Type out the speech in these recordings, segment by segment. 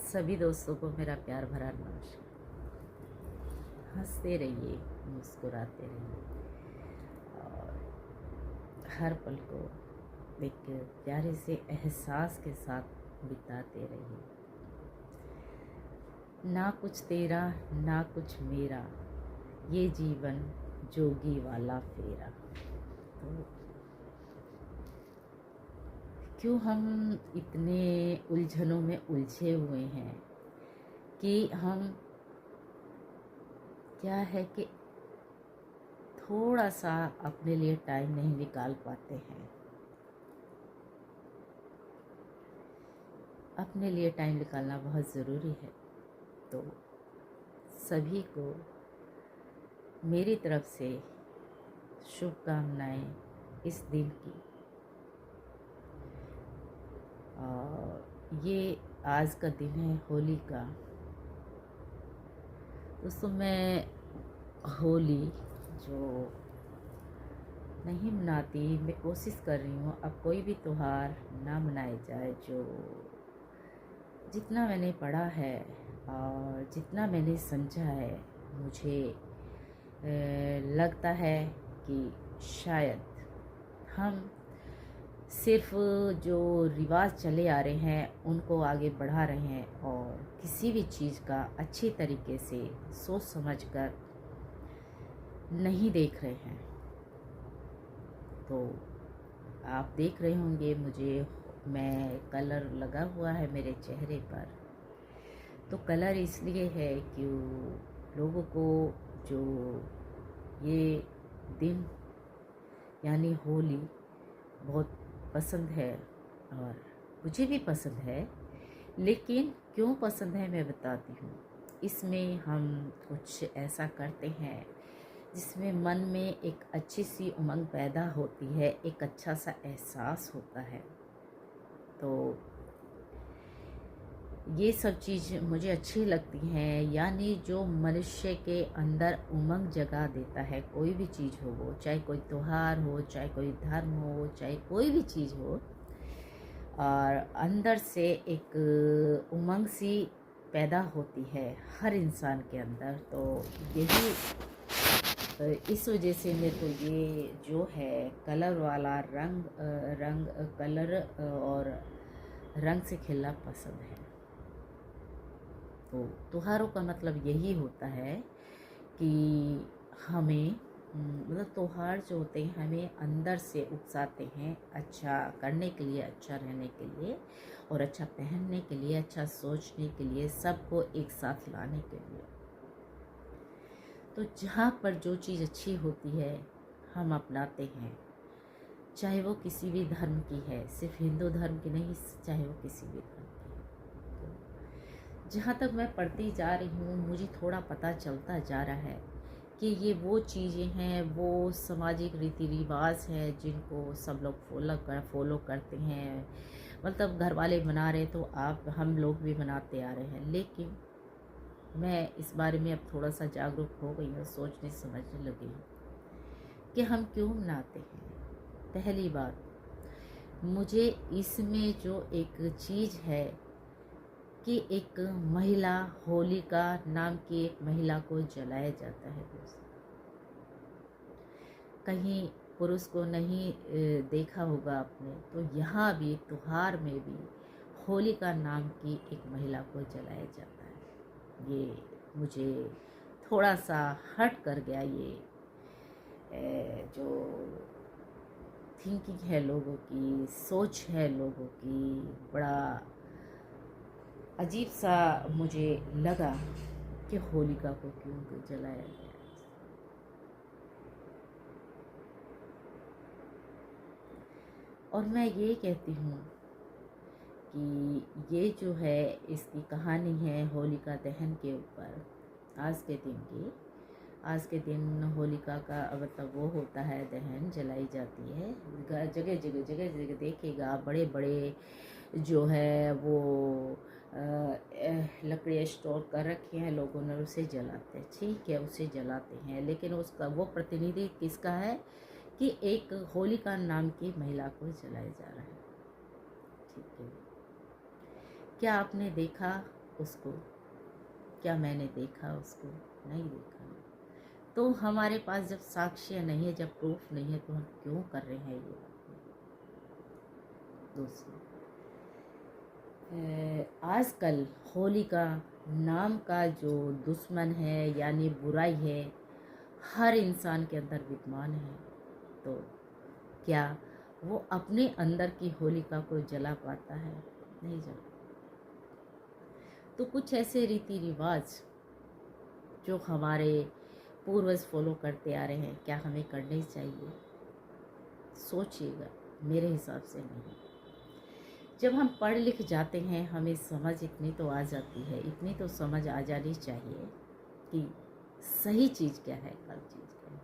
सभी दोस्तों को मेरा प्यार भरा नमस्कार। हंसते रहिए, मुस्कुराते रहिए और हर पल को एक प्यारे से एहसास के साथ बिताते रहिए। ना कुछ तेरा ना कुछ मेरा, ये जीवन जोगी वाला फेरा। तो क्यों हम इतने उलझनों में उलझे हुए हैं कि हम क्या है कि थोड़ा सा अपने लिए टाइम नहीं निकाल पाते हैं। अपने लिए टाइम निकालना बहुत ज़रूरी है। तो सभी को मेरी तरफ से शुभकामनाएं इस दिन की। और ये आज का दिन है होली का। दोस्तों, मैं होली जो नहीं मनाती, मैं कोशिश कर रही हूँ अब कोई भी त्यौहार ना मनाया जाए। जो जितना मैंने पढ़ा है और जितना मैंने समझा है, मुझे लगता है कि शायद हम सिर्फ जो रिवाज चले आ रहे हैं उनको आगे बढ़ा रहे हैं और किसी भी चीज़ का अच्छी तरीके से सोच समझकर नहीं देख रहे हैं। तो आप देख रहे होंगे मैं कलर लगा हुआ है मेरे चेहरे पर। तो कलर इसलिए है कि लोगों को जो ये दिन यानी होली बहुत पसंद है और मुझे भी पसंद है। लेकिन क्यों पसंद है मैं बताती हूँ। इसमें हम कुछ ऐसा करते हैं जिसमें मन में एक अच्छी सी उमंग पैदा होती है, एक अच्छा सा एहसास होता है। तो ये सब चीज़ मुझे अच्छी लगती हैं। यानी जो मनुष्य के अंदर उमंग जगा देता है, कोई भी चीज़ हो, वो चाहे कोई त्यौहार हो, चाहे कोई धर्म हो, चाहे कोई भी चीज़ हो, और अंदर से एक उमंग सी पैदा होती है हर इंसान के अंदर। तो यही इस वजह से मेरे को ये जो है कलर वाला रंग कलर और रंग से खेलना पसंद है। तो त्योहारों का मतलब यही होता है कि हमें मतलब त्यौहार जो होते हैं हमें अंदर से उकसाते हैं अच्छा करने के लिए, अच्छा रहने के लिए और अच्छा पहनने के लिए, अच्छा सोचने के लिए, सबको एक साथ लाने के लिए। तो जहाँ पर जो चीज़ अच्छी होती है हम अपनाते हैं, चाहे वो किसी भी धर्म की है, सिर्फ हिंदू धर्म की नहीं, चाहे वो किसी भी धर्म की है। तो जहाँ तक मैं पढ़ती जा रही हूँ, मुझे थोड़ा पता चलता जा रहा है कि ये वो चीज़ें हैं, वो सामाजिक रीति रिवाज हैं जिनको सब लोग फॉलो करते हैं। मतलब घर वाले मना रहे तो हम लोग भी मनाते आ रहे हैं। लेकिन मैं इस बारे में अब थोड़ा सा जागरूक हो गई हूँ, सोचने समझने लगी हूँ कि हम क्यों मनाते हैं। पहली बात, मुझे इसमें जो एक चीज़ है कि एक महिला, होलिका नाम की एक महिला को जलाया जाता है। कहीं पुरुष को नहीं देखा होगा आपने, तो यहाँ भी त्योहार में भी होलिका नाम की एक महिला को जलाया जाता है। ये मुझे थोड़ा सा हट कर गया। ये जो थिंकिंग है लोगों की, सोच है लोगों की, बड़ा अजीब सा मुझे लगा कि होलिका को क्यों जलाया गया। और मैं ये कहती हूँ कि ये जो है इसकी कहानी है होलिका दहन के ऊपर। आज के दिन होलिका का मतलब वो होता है दहन, जलाई जाती है। जगह देखिएगा बड़े बड़े जो है वो लकड़ियाँ स्टोर कर रखी हैं लोगों ने, उसे जलाते हैं। ठीक है, उसे जलाते हैं, लेकिन उसका वो प्रतिनिधि किसका है कि एक होलिका नाम की महिला को जलाया जा रहा है। ठीक है, क्या आपने देखा उसको? क्या मैंने देखा उसको? नहीं देखा। तो हमारे पास जब साक्ष्य नहीं है, जब प्रूफ नहीं है, तो हम क्यों कर रहे हैं ये बातें? दोस्तों, आजकल होलिका नाम का जो दुश्मन है यानी बुराई है, हर इंसान के अंदर विद्यमान है। तो क्या वो अपने अंदर की होलिका को जला पाता है? नहीं जला। तो कुछ ऐसे रीति रिवाज जो हमारे पूर्वज फॉलो करते आ रहे हैं, क्या हमें करने चाहिए? सोचिएगा, मेरे हिसाब से नहीं। जब हम पढ़ लिख जाते हैं, हमें समझ इतनी तो आ जाती है, इतनी तो समझ आ जानी चाहिए कि सही चीज़ क्या है, गलत चीज़ क्या है।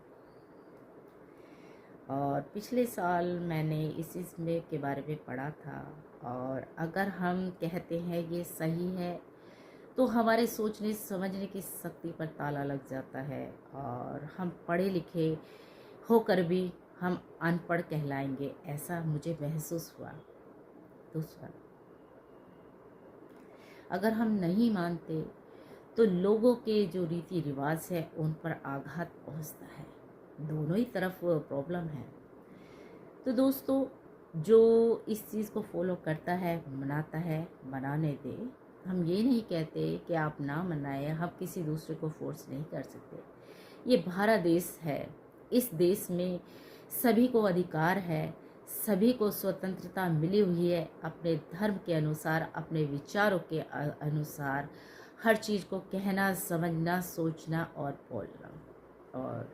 और पिछले साल मैंने इस इसमें के बारे में पढ़ा था, और अगर हम कहते हैं ये सही है, तो हमारे सोचने समझने की शक्ति पर ताला लग जाता है, और हम पढ़े लिखे होकर भी हम अनपढ़ कहलाएंगे, ऐसा मुझे महसूस हुआ। दूसरा, अगर हम नहीं मानते तो लोगों के जो रीति रिवाज है उन पर आघात पहुंचता है। दोनों ही तरफ प्रॉब्लम है। तो दोस्तों, जो इस चीज़ को फॉलो करता है, मनाता है, मनाने दे। हम ये नहीं कहते कि आप ना मनाएं, हम किसी दूसरे को फोर्स नहीं कर सकते। ये भारत देश है, इस देश में सभी को अधिकार है, सभी को स्वतंत्रता मिली हुई है अपने धर्म के अनुसार, अपने विचारों के अनुसार हर चीज़ को कहना, समझना, सोचना और बोलना। और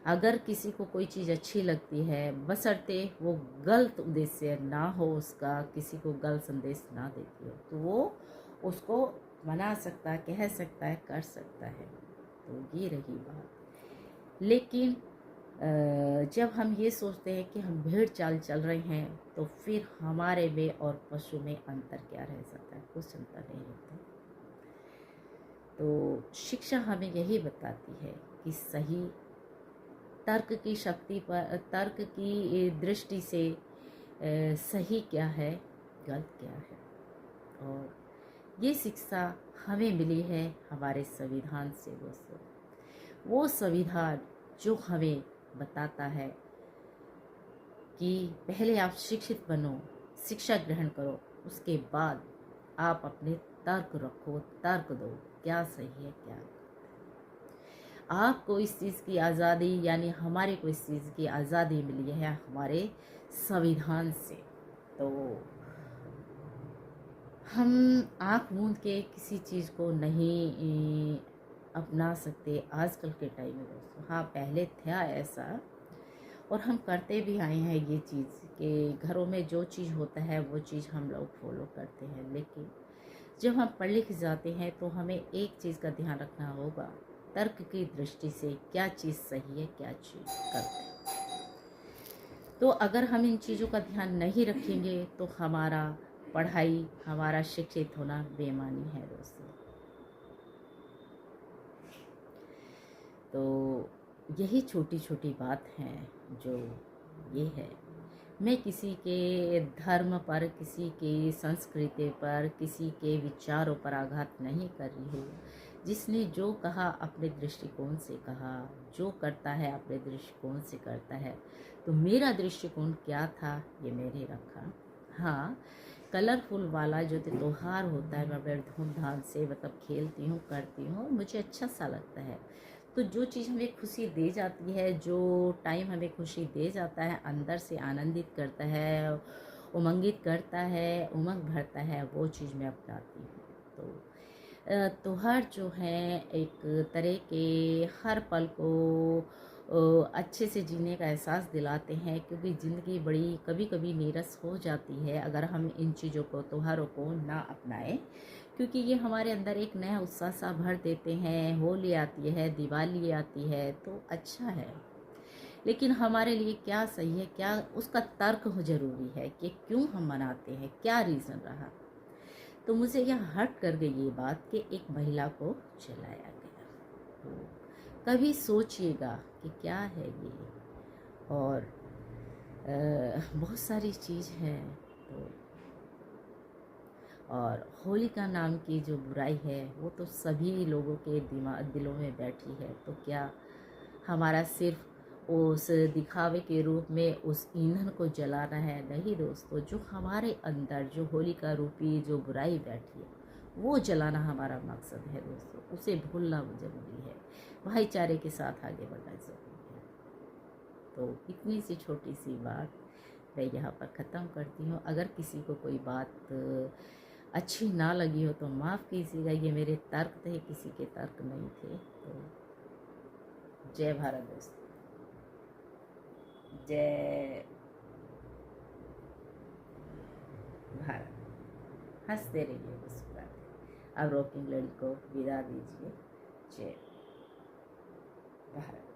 अगर किसी को कोई चीज़ अच्छी लगती है, बशर्ते वो गलत उद्देश्य ना हो, उसका किसी को गलत संदेश ना देती हो, तो वो उसको मना सकता है, कह सकता है, कर सकता है। तो ये रही बात। लेकिन जब हम ये सोचते हैं कि हम भेड़ चाल चल रहे हैं, तो फिर हमारे में और पशु में अंतर क्या रह जाता है? कुछ अंतर नहीं रहता। तो शिक्षा हमें यही बताती है कि सही तर्क की शक्ति पर, तर्क की दृष्टि से सही क्या है, गलत क्या है। और ये शिक्षा हमें मिली है हमारे संविधान से। दोस्तों, वो संविधान जो हमें बताता है कि पहले आप शिक्षित बनो, शिक्षा ग्रहण करो, उसके बाद आप अपने तर्क रखो, तर्क दो, क्या सही है, क्या गलत है। आपको इस चीज़ की आज़ादी, यानी हमारे को इस चीज़ की आज़ादी मिली है हमारे संविधान से। तो हम आँख मूंद के किसी चीज़ को नहीं अपना सकते आजकल के टाइम में। दोस्तों, हाँ, पहले था ऐसा, और हम करते भी आए हैं ये चीज़ कि घरों में जो चीज़ होता है वो चीज़ हम लोग फॉलो करते हैं। लेकिन जब हम पढ़ लिख जाते हैं तो हमें एक चीज़ का ध्यान रखना होगा, तर्क की दृष्टि से क्या चीज़ सही है, क्या चीज़ गलत है। तो अगर हम इन चीज़ों का ध्यान नहीं रखेंगे तो हमारा पढ़ाई, हमारा शिक्षित होना बेमानी है। दोस्तों, तो यही छोटी छोटी बात है जो ये है। मैं किसी के धर्म पर, किसी की संस्कृति पर, किसी के विचारों पर आघात नहीं कर रही हूँ। जिसने जो कहा अपने दृष्टिकोण से कहा, जो करता है अपने दृष्टिकोण से करता है। तो मेरा दृष्टिकोण क्या था ये मैंने रखा। हाँ, कलरफुल वाला जो त्यौहार होता है मैं बड़े धूमधाम से मतलब खेलती हूँ, करती हूँ, मुझे अच्छा सा लगता है। तो जो चीज़ हमें खुशी दे जाती है, जो टाइम हमें खुशी दे जाता है, अंदर से आनंदित करता है, उमंगित करता है, उमंग भरता है, वो चीज़ मैं अपनाती हूँ। तो त्योहार जो है एक तरह के हर पल को अच्छे से जीने का एहसास दिलाते हैं, क्योंकि ज़िंदगी बड़ी कभी कभी नीरस हो जाती है अगर हम इन चीज़ों को, त्योहारों को ना अपनाएं, क्योंकि ये हमारे अंदर एक नया उत्साह सा भर देते हैं। होली आती है, दिवाली आती है, तो अच्छा है। लेकिन हमारे लिए क्या सही है, क्या उसका तर्क हो जरूरी है कि क्यों हम मनाते हैं, क्या रीज़न रहा। तो मुझे यह हट कर गई ये बात कि एक महिला को जलाया गया। तो कभी सोचिएगा कि क्या है ये। और बहुत सारी चीज़ है। तो और होलिका नाम की जो बुराई है वो तो सभी लोगों के दिलों में बैठी है। तो क्या हमारा सिर्फ उस दिखावे के रूप में उस ईंधन को जलाना है? नहीं दोस्तों, जो हमारे अंदर जो होलिका रूपी जो बुराई बैठी है वो जलाना हमारा मकसद है दोस्तों। उसे भूलना जरूरी है, भाईचारे के साथ आगे बढ़ना जरूरी है। तो इतनी सी छोटी सी बात मैं यहाँ पर ख़त्म करती हूँ। अगर किसी को कोई बात अच्छी ना लगी हो तो माफ़ कीजिएगा, ये मेरे तर्क थे, किसी के तर्क नहीं थे। तो जय भारत दोस्तों, जय भारत। हंसते रहिए, मुस्कुराते। अब रॉकिंग लड़ी को विदा दीजिए। जय भारत।